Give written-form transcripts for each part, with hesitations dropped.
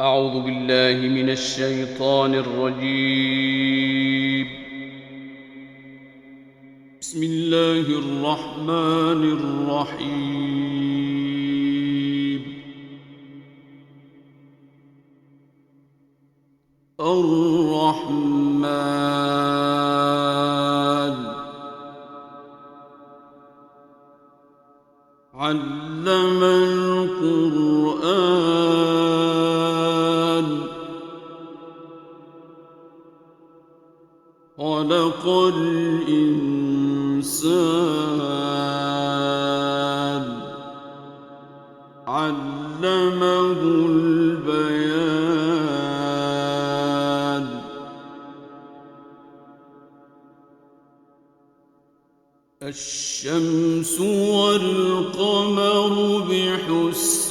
أعوذ بالله من الشيطان الرجيم. بسم الله الرحمن الرحيم. الرحمن علم القرآن خلق الإنسان علمه البيان الشمس والقمر بحسبان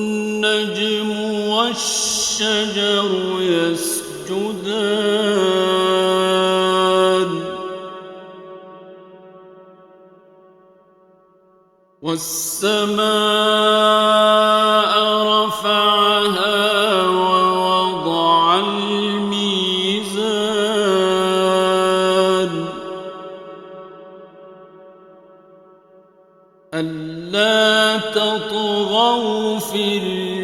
والنجم والشجر يسجدان والسماء رفعها ووضع الميزان ألا تطغوا في الميزان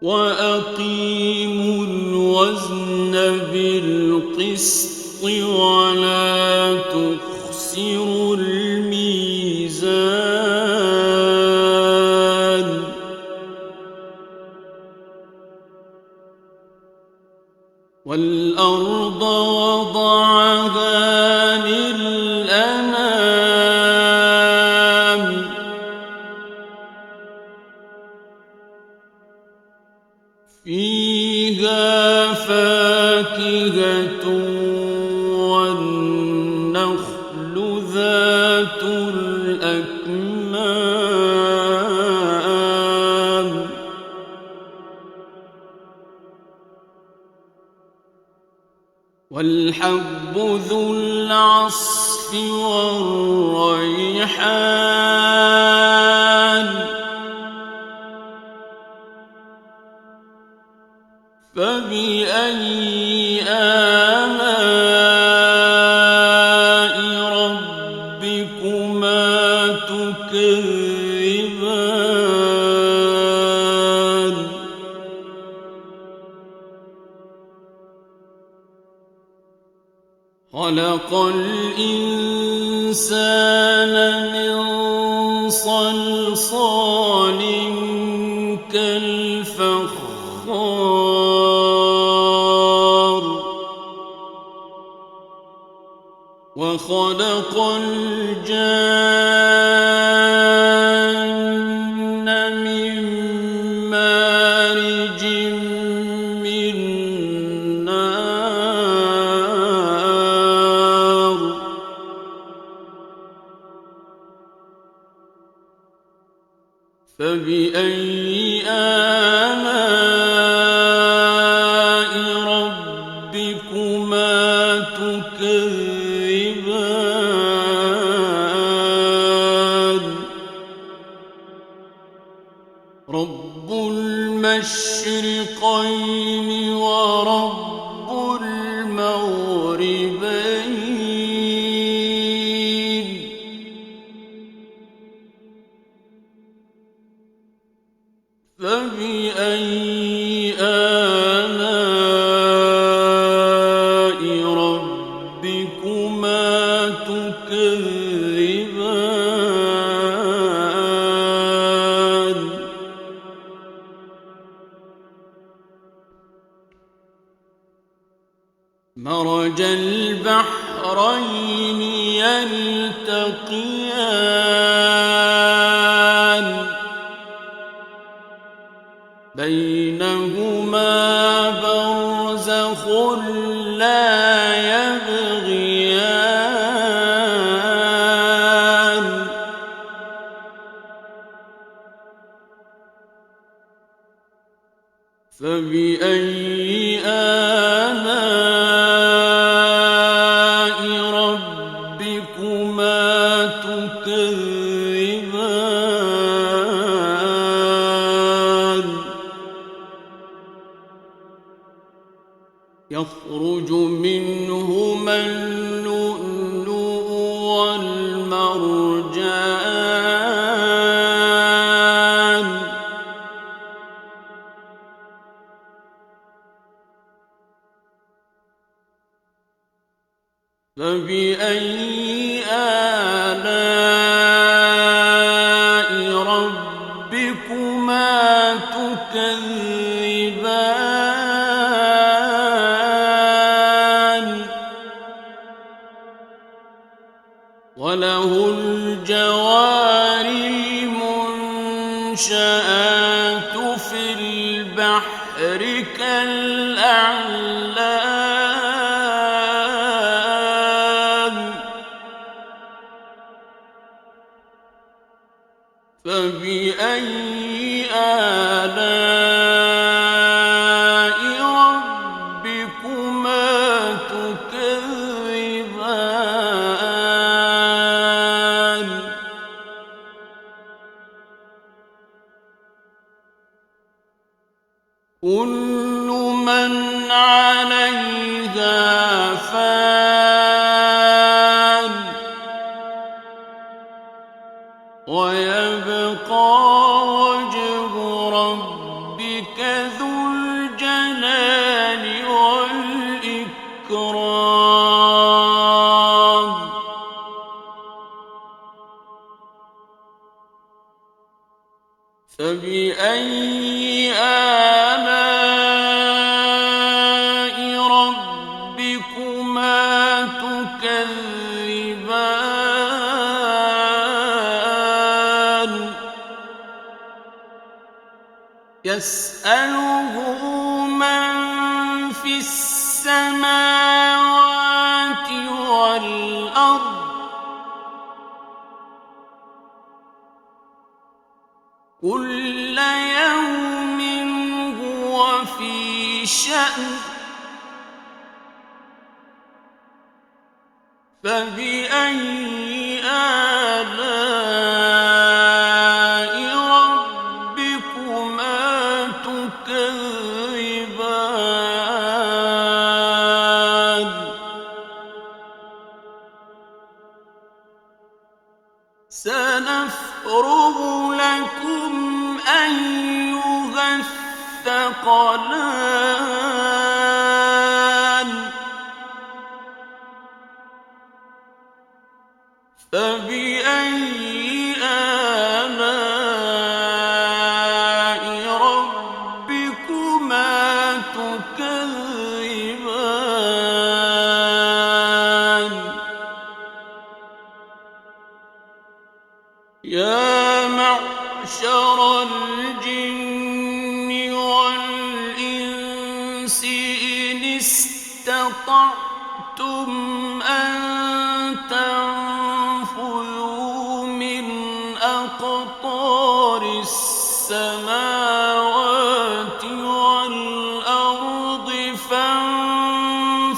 وأقيموا الوزن بالقسط ولا تخسروا الميزان والأرض وضعها للأنام فيها فاكهة والنخل ذات الأكمام والحب ذو العصف والريحان فبأي آلاء ربكما تكذبان خلق الإنسان من صلصال كالفخار وخلق الجان من مارج من نار فبأي آلاء ربكما تكذبان رب المشرقين ورب المغربين فبأي آلاء ربكما تكذبان مرج البحرين يلتقيان بينهما برزخ لا يبغيان يخرج منهما اللؤلؤ والمرجان فبأي آلاء ربكما تكذبان وله الجوار المنشآت في البحر كالأعلام فبأي آلاء ربكما تكذبان كل من عليها فان ويبقى وجه ربك ذو الجلال والإكرام فبأي آلاء ربكما تكذبان يسأله من في السماوات والأرض كل يوم هو في شأن فبأي آلاء ربكما تكذبان سنفرغ لكم أيها الثقلان فبأي آلاء ربكما تكذبان يا معشر الجن والإنس إن استطعتم أن تنفذوا من أقطار السماوات والأرض فانفذوا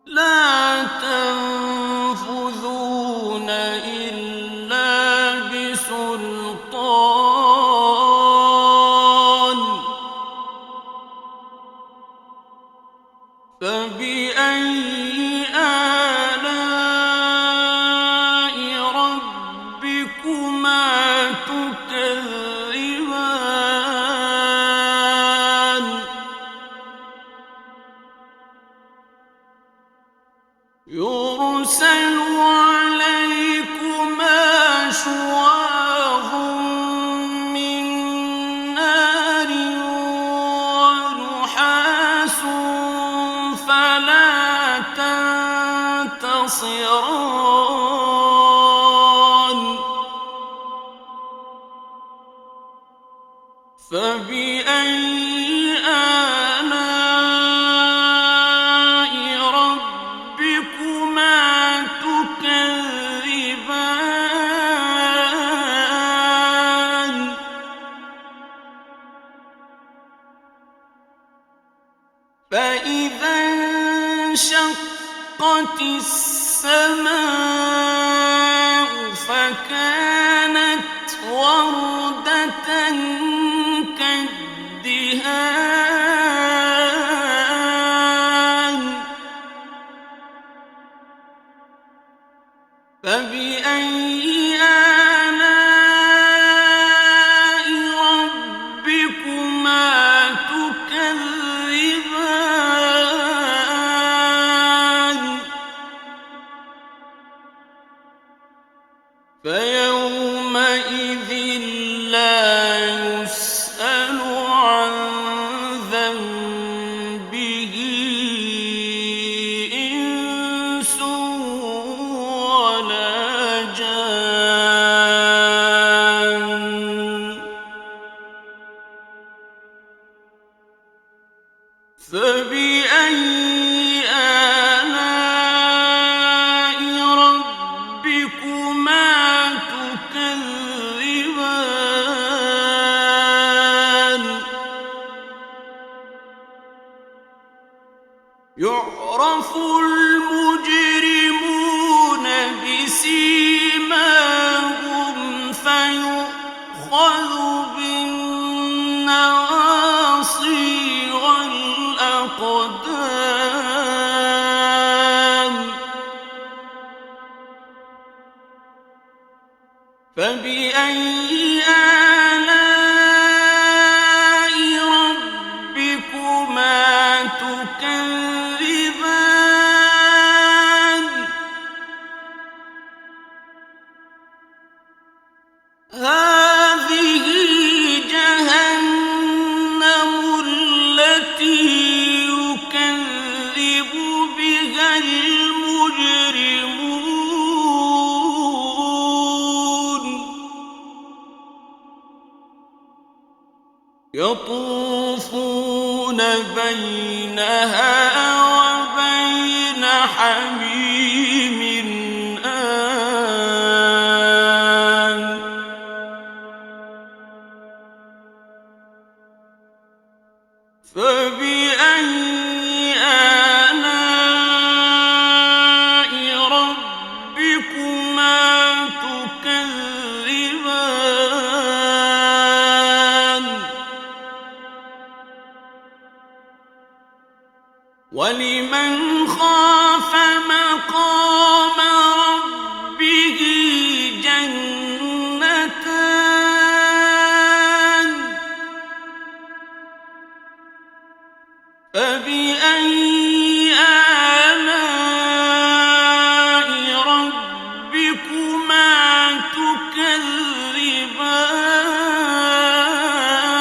لا تنفذون إلا بسلطان فبأي آلاء ربكما تكذبان يرسل عليكما شواظ من نار ونحاس فلا تنتصران فبأي آلاء ربكما تكذبان فإذا انشقت السماء فكانت وردة الدهان فبأي آلاء ربكما تكذبان فيومئذ لا يسأل عن ذنبه إنس ولا جان فبأي آلاء ربكما تكذبان يعرف المجرمون بسيماهم فيؤخذ بالنواصي والأقدام فبأي آلاء ربكما تكذبان هذه جهنم التي يكذب بها المجرمون يطوفون بينها وبين حميم آن فبأي آلاء ربكما تكذبان ولمن خاف مقام ربه جنتان فبأي آلاء ربكما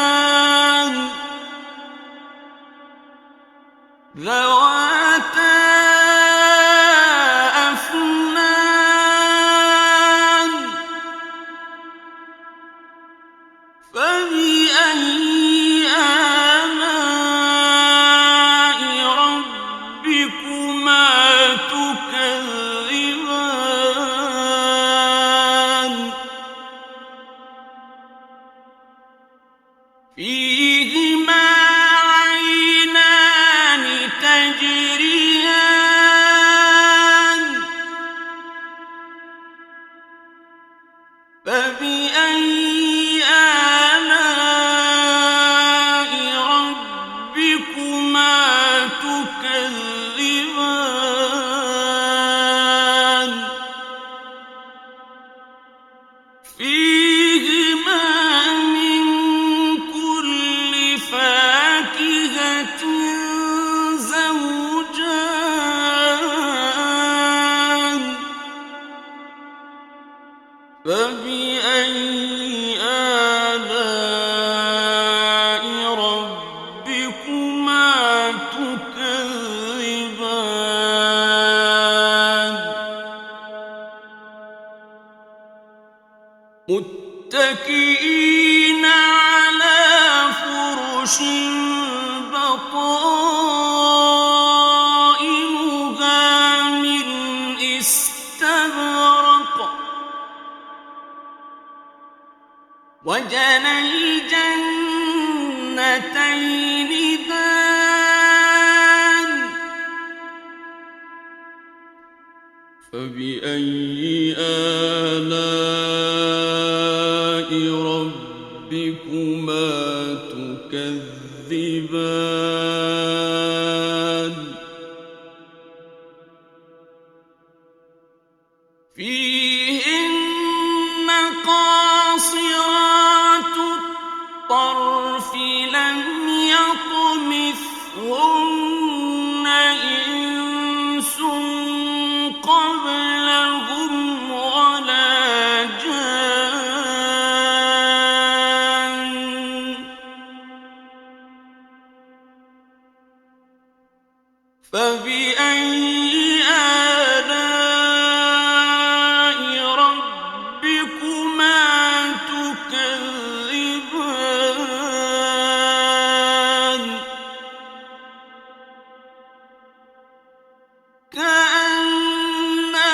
تكذبان ذواتا أفنان فبأي آلاء ربكما تكذبان فيهما عينان تجريان فبأي آلاء ربكما تكذبان فيهما من كل فاكهة زوجان فبأي آلاء ربكما تكذبان متكئين على فرش بطائنها من استبرق وجنى الجنتين دان فبأي آلاء ربكما تكذبان فيهن قاصرات الطرف لم يطمثهن إنس قبلهم ولا جان فبأي آلاء ربكما تكذبان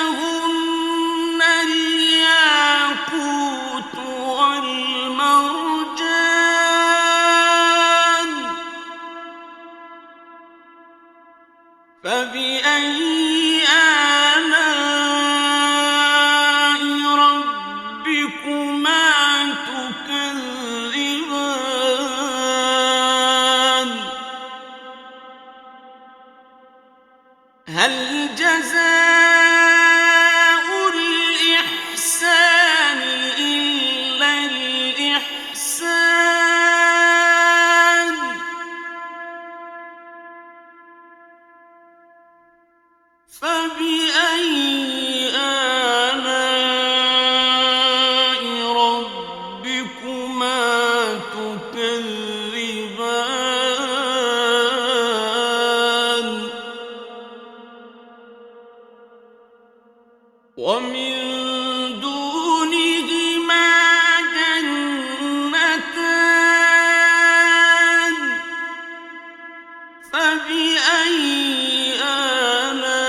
كأنهن الياقوت والمرجان فبأي آلاء ربكما تكذبان هل جزاء الإحسان إلا الإحسان فبأي آلاء ربكما تكذبان ومن دونهما جنتان فبأي آلاء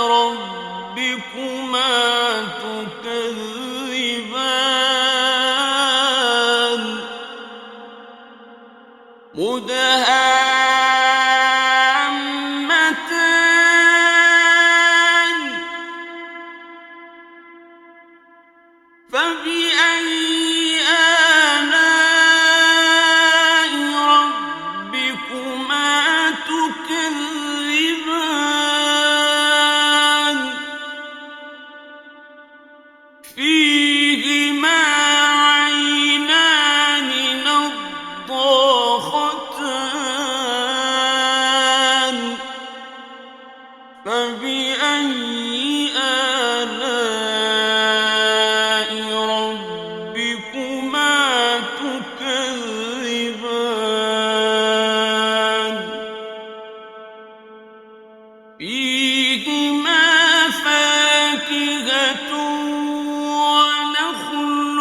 ربكما تكذبان مدهامتان فبأي آلاء ربكما تكذبان فيهما عينان نضاختان فبأي آلاء ربكما تكذبان فيهما فاكهة ونخل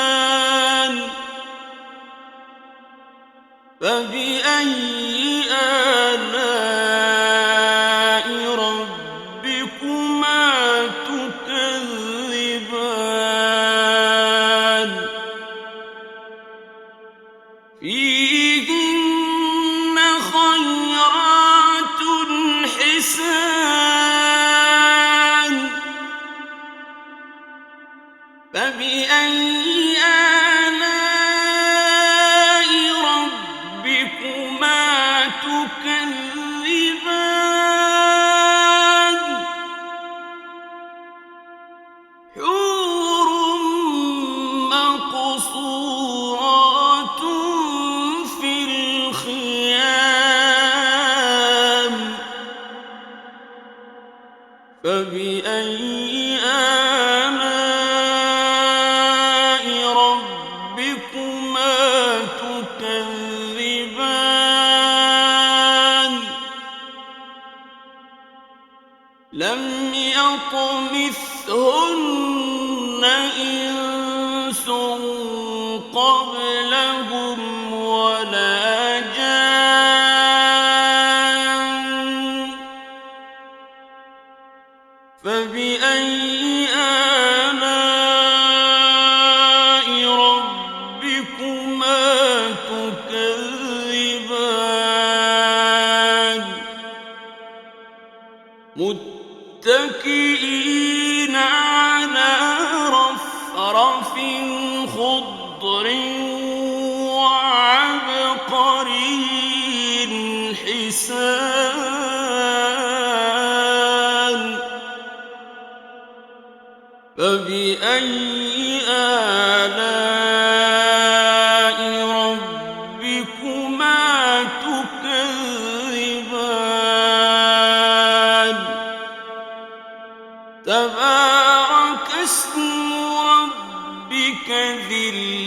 ورمان فبأي آلاء ربكما تكذبان فيهن خيرات حسان فبأي آلاء ربكما تكذبان حور مقصورات في الخيام فبأي آلاء ربكما تكذبان لم يطمثهن إنس قبلهم ولا جان فبأي آلاء ربكما تكذبان متكئين على خضر وعبقري حسان فبأي آلاء ربكما تكذبان تبارك اسم ربك ذي